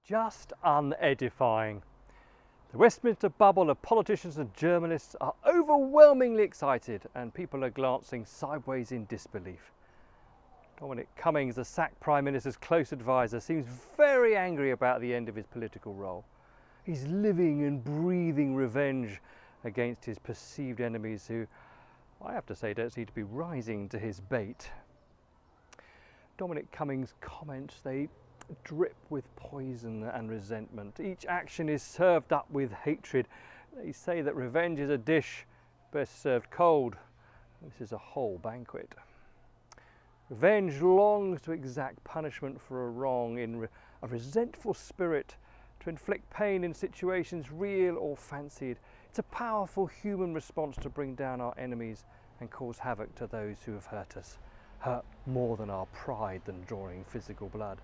just unedifying. The Westminster bubble of politicians and journalists are overwhelmingly excited, and people are glancing sideways in disbelief. Dominic Cummings, the sacked Prime Minister's close advisor, seems very angry about the end of his political role. He's living and breathing revenge against his perceived enemies who, I have to say, don't seem to be rising to his bait. Dominic Cummings' comments, they drip with poison and resentment. Each action is served up with hatred. They say that revenge is a dish best served cold. This is a whole banquet. Revenge longs to exact punishment for a wrong in a resentful spirit, to inflict pain in situations real or fancied. It's a powerful human response to bring down our enemies and cause havoc to those who have hurt us. Hurt more than our pride than drawing physical blood.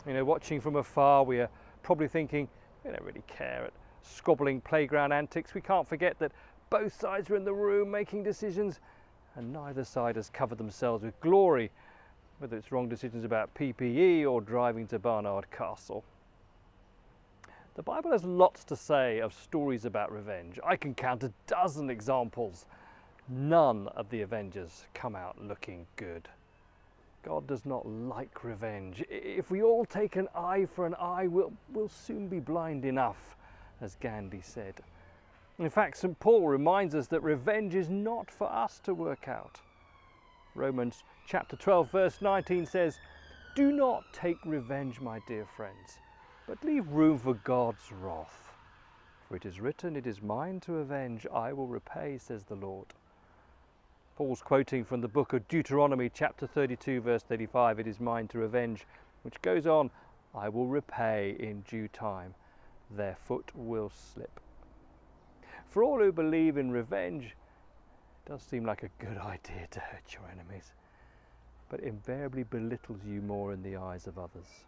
Watching from afar, we are probably thinking, we don't really care at squabbling playground antics. We can't forget that both sides are in the room making decisions, and neither side has covered themselves with glory, whether it's wrong decisions about PPE or driving to Barnard Castle. The Bible has lots to say of stories about revenge. I can count a dozen examples. None of the avengers come out looking good. God does not like revenge. If we all take an eye for an eye, we'll soon be blind enough, as Gandhi said. In fact, St. Paul reminds us that revenge is not for us to work out. Romans chapter 12, verse 19 says, "Do not take revenge, my dear friends, but leave room for God's wrath. For it is written, 'It is mine to avenge, I will repay,' says the Lord." Paul's quoting from the book of Deuteronomy chapter 32 verse 35, "It is mine to revenge," which goes on, "I will repay in due time. Their foot will slip." For all who believe in revenge, it does seem like a good idea to hurt your enemies, but invariably belittles you more in the eyes of others.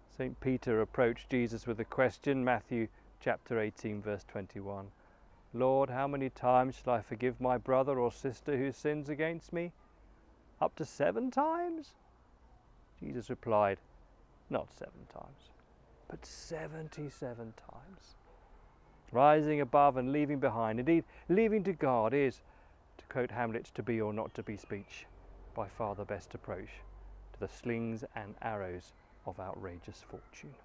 St. Peter approached Jesus with a question, Matthew chapter 18 verse 21. "Lord, how many times shall I forgive my brother or sister who sins against me? Up to 7 times? Jesus replied, "Not 7 times, but 77 times. Rising above and leaving behind. Indeed, leaving to God is, to quote Hamlet's to be or not to be speech, by far the best approach to the slings and arrows of outrageous fortune.